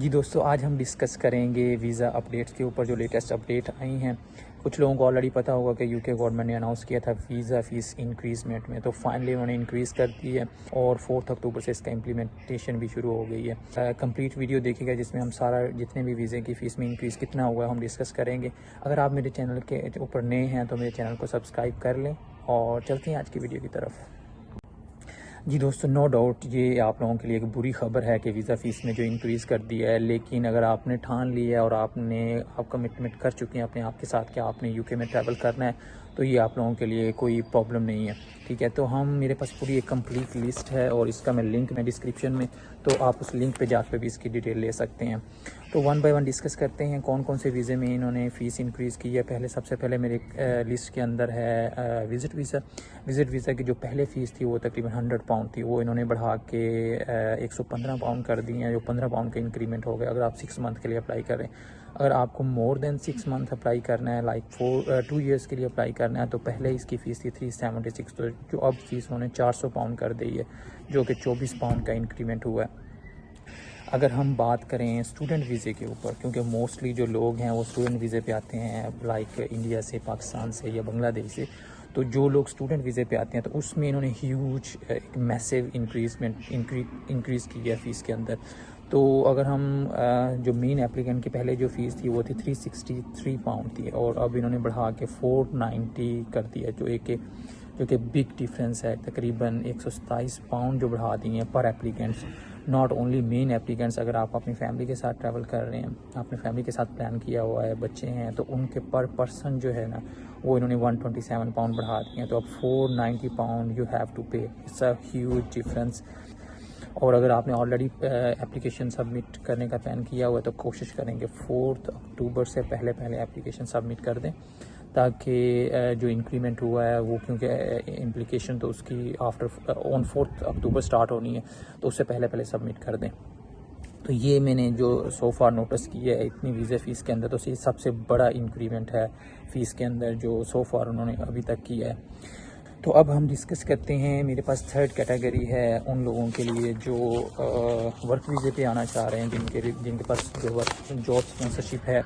जी दोस्तों, आज हम डिस्कस करेंगे वीज़ा अपडेट्स के ऊपर जो लेटेस्ट अपडेट आई हैं। कुछ लोगों को ऑलरेडी पता होगा कि यूके गवर्नमेंट ने अनाउंस किया था वीज़ा फ़ीस इंक्रीज़मेंट में, तो फाइनली उन्होंने इंक्रीज़ कर दी है और 4 अक्टूबर से इसका इम्प्लीमेंटेशन भी शुरू हो गई है। कंप्लीट वीडियो देखिएगा जिसमें हम सारा जितने भी वीज़े की फ़ीस में इंक्रीज़ कितना हुआ है हम डिस्कस करेंगे। अगर आप मेरे चैनल के ऊपर नए हैं तो मेरे चैनल को सब्सक्राइब कर लें और चलते हैं आज की वीडियो की तरफ। जी दोस्तों, नो डाउट ये आप लोगों के लिए एक बुरी खबर है कि वीज़ा फ़ीस में जो इंक्रीज़ कर दिया है, लेकिन अगर आपने ठान लिया है और आप कमिटमेंट कर चुके हैं अपने आप के साथ कि आपने यूके में ट्रैवल करना है, तो ये आप लोगों के लिए कोई प्रॉब्लम नहीं है। ठीक है, तो मेरे पास पूरी एक कंप्लीट लिस्ट है और इसका मैं लिंक में डिस्क्रिप्शन में, तो आप उस लिंक पे जाकर भी इसकी डिटेल ले सकते हैं। तो वन बाय वन डिस्कस करते हैं कौन कौन से वीज़े में इन्होंने फ़ीस इंक्रीज़ की है। सबसे पहले मेरे लिस्ट के अंदर है विज़िट वीज़ा की जो पहले फ़ीस थी वो तकरीबन 100 पाउंड थी, वो इन्होंने बढ़ा के 115 पाउंड कर दी है, जो 15 पाउंड का इंक्रीमेंट हो गया अगर आप 6 मंथ के लिए अप्लाई कर रहे हैं। अगर आपको मोर देन 6 मंथ अप्लाई करना है, लाइक 2 ईयर्स के लिए अप्लाई करना है, तो पहले इसकी फ़ीस थी 376, तो जो अब फ़ीस उन्होंने 400 पाउंड कर दी है, जो कि 24 पाउंड का इंक्रीमेंट हुआ है। अगर हम बात करें स्टूडेंट वीज़े के ऊपर, क्योंकि मोस्टली जो लोग हैं वो स्टूडेंट वीज़े पे आते हैं, लाइक इंडिया से, पाकिस्तान से या बांग्लादेश से, तो जो लोग स्टूडेंट वीज़े पे आते हैं तो उसमें इन्होंने ह्यूज एक मैसिव इंक्रीज़ की है फ़ीस के अंदर। तो अगर हम जो मेन एप्लीकेंट की पहले जो फ़ीस थी वो थी 363 पाउंड थी और अब इन्होंने बढ़ा के 490 कर दिया, जो कि बिग डिफरेंस है। तकरीबन 127 पाउंड जो बढ़ा दिए हैं पर applicants. Not only main applicants, अगर आप अपनी फैमिली के साथ ट्रैवल कर रहे हैं, आपने फैमिली के साथ प्लान किया हुआ है, बच्चे हैं, तो उनके पर पर्सन जो है ना वो इन्होंने 127 पाउंड बढ़ा दिए हैं, तो अब 490 पाउंड यू हैव टू पे। It's a huge difference. और अगर आपने ऑलरेडी एप्लीकेशन सबमिट करने का प्लान किया हुआ है तो कोशिश करेंगे 4 अक्टूबर से पहले एप्लीकेशन सबमिट कर दें, ताकि जो इंक्रीमेंट हुआ है वो, क्योंकि इम्प्लीकेशन तो उसकी आफ्टर ऑन 4 अक्टूबर स्टार्ट होनी है, तो उससे पहले सबमिट कर दें। तो ये मैंने जो सो फार नोटिस किया है इतनी वीज़ा फ़ीस के अंदर, तो ये सबसे बड़ा इंक्रीमेंट है फ़ीस के अंदर जो सो फार उन्होंने अभी तक किया है। तो अब हम डिस्कस करते हैं, मेरे पास थर्ड कैटेगरी है उन लोगों के लिए जो वर्क वीज़े पे आना चाह रहे हैं, जिनके पास जो जॉब स्पॉन्सरशिप है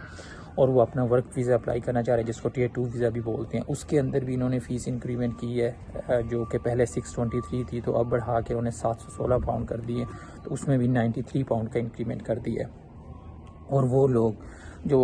और वो अपना वर्क वीज़ा अप्लाई करना चाह रहे हैं, जिसको टियर 2 वीज़ा भी बोलते हैं। उसके अंदर भी इन्होंने फ़ीस इंक्रीमेंट की है, जो कि पहले 623 थी, तो अब बढ़ा के उन्हें 716 पाउंड कर दिए, तो उसमें भी 93 पाउंड का इंक्रीमेंट कर दिया है। और वो लोग जो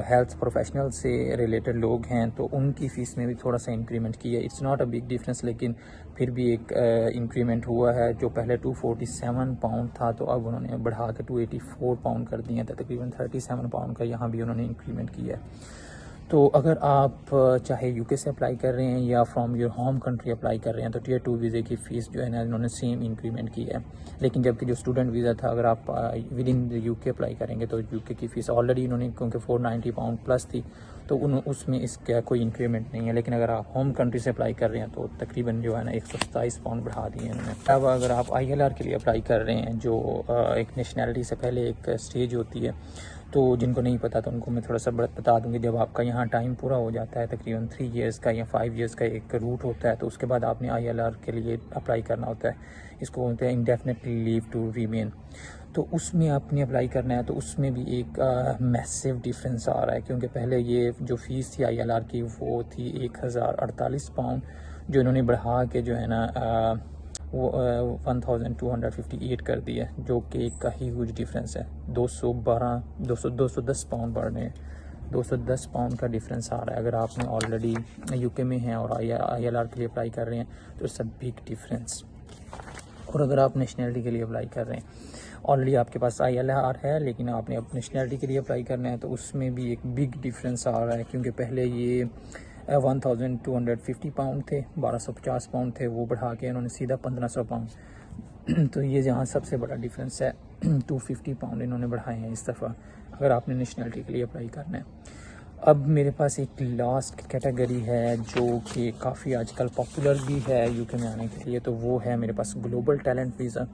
हेल्थ प्रोफेशनल से रिलेटेड लोग हैं तो उनकी फ़ीस में भी थोड़ा सा इंक्रीमेंट किया है। It's not a big difference, लेकिन फिर भी एक इंक्रीमेंट हुआ है। जो पहले 247 पाउंड था तो अब उन्होंने बढ़ा के 284 पाउंड कर दिए थे, तकरीबन 37 पाउंड का यहाँ भी उन्होंने इंक्रीमेंट किया है। तो अगर आप चाहे यूके से अप्लाई कर रहे हैं या from your home country apply कर रहे हैं, तो टियर 2 वीज़े की फ़ीस जो है ना इन्होंने सेम इंक्रीमेंट की है। लेकिन जबकि जो स्टूडेंट वीज़ा था, अगर आप with in the UK apply करेंगे तो यूके की फ़ीस ऑलरेडी इन्होंने, क्योंकि 490 पाउंड प्लस थी, तो उसमें इसका कोई इंक्रीमेंट नहीं है। लेकिन अगर आप होम कंट्री से अप्लाई कर रहे हैं तो तकरीबन जो है ना 127 पाउंड बढ़ा दिए इन्होंने। अब अगर आप ILR के लिए अप्लाई कर रहे हैं, जो एक नेशनैलिटी से पहले एक स्टेज होती है, तो जिनको नहीं पता तो उनको मैं थोड़ा सा बता दूँगी। जब आपका यहाँ टाइम पूरा हो जाता है, तकरीबन 3 इयर्स का या 5 इयर्स का एक रूट होता है, तो उसके बाद आपने ILR के लिए अप्लाई करना होता है। इसको बोलते हैं इंडेफिनेटली लीव टू रिमेन। तो उसमें आपने अप्लाई करना है, तो उसमें भी एक मैसिव डिफरेंस आ रहा है, क्योंकि पहले ये जो फ़ीस थी ILR की वो थी 1048 पाउंड, जो इन्होंने बढ़ा के जो है ना वो 1258 कर दिया, जो कि एक का ह्यूज डिफरेंस है। 210 पाउंड बढ़ रहे हैं, 210 पाउंड का डिफरेंस आ रहा है। अगर आपने ऑलरेडी यूके में हैं और ILR के लिए अप्लाई कर रहे हैं तो इट्स अ बिग डिफरेंस। और अगर आप नेशनैलिटी के लिए अप्लाई कर रहे हैं, ऑलरेडी आपके पास ILR है लेकिन आपने अब नेशनैलिटी के लिए अप्लाई करना है, तो उसमें भी एक बिग डिफरेंस आ रहा है, क्योंकि पहले ये 1250 पाउंड थे, 1250 पाउंड थे, वो बढ़ा के इन्होंने सीधा 1500 पाउंड तो ये जहाँ सबसे बड़ा डिफरेंस है 250 पाउंड इन्होंने बढ़ाए हैं इस दफ़ा, अगर आपने नेशनैलिटी के लिए अप्लाई करना है। अब मेरे पास एक लास्ट कैटेगरी है जो कि काफ़ी आजकल पॉपुलर भी है यूके में आने के लिए, तो वो है मेरे पास ग्लोबल टैलेंट वीज़ा।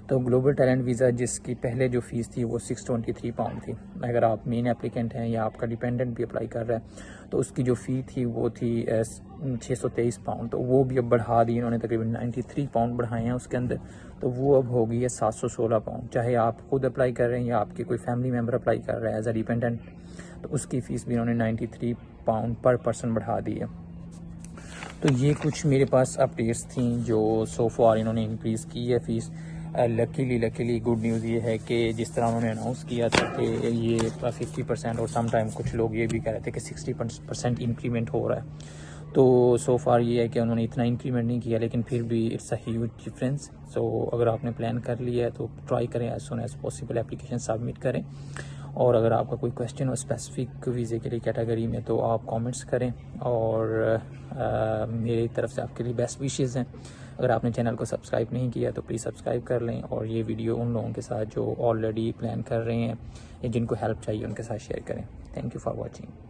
तो ग्लोबल टैलेंट वीज़ा जिसकी पहले जो फ़ीस थी वो 623 पाउंड थी। अगर आप मेन एप्लीकेंट हैं या आपका डिपेंडेंट भी अप्लाई कर रहा है तो उसकी जो फ़ी थी वो थी 623 पाउंड। तो वो भी अब बढ़ा दी इन्होंने, तकरीबन 93 पाउंड बढ़ाए हैं उसके अंदर। तो वो अब हो गई है 716 पाउंड। चाहे आप खुद अप्लाई कर रहे हैं या आपके कोई फैमिली मेम्बर अप्लाई कर रहा है एज अ डिपेंडेंट, तो उसकी फ़ीस भी इन्होंने 93 पाउंड पर पर्सन बढ़ा दी है। तो ये कुछ मेरे पास अपडेट्स थी जो सो फार इन्होंने इंक्रीज़ की है फ़ीस। लकीली गुड न्यूज़ ये है कि जिस तरह उन्होंने अनाउंस किया था कि ये 50% और सम टाइम कुछ लोग ये भी कह रहे थे कि 60% इंक्रीमेंट हो रहा है। तो सो फार ये है कि उन्होंने इतना इंक्रीमेंट नहीं किया, लेकिन फिर भी it's a huge difference. So अगर आपने प्लान कर लिया है तो ट्राई करें as soon as possible application submit करें। और अगर आपका कोई क्वेश्चन हो स्पेसिफिक वीज़े के लिए कैटेगरी में तो आप कमेंट्स करें, और मेरी तरफ से आपके लिए बेस्ट विशेज़ हैं। अगर आपने चैनल को सब्सक्राइब नहीं किया तो प्लीज़ सब्सक्राइब कर लें, और ये वीडियो उन लोगों के साथ जो ऑलरेडी प्लान कर रहे हैं या जिनको हेल्प चाहिए उनके साथ शेयर करें। Thank you for watching.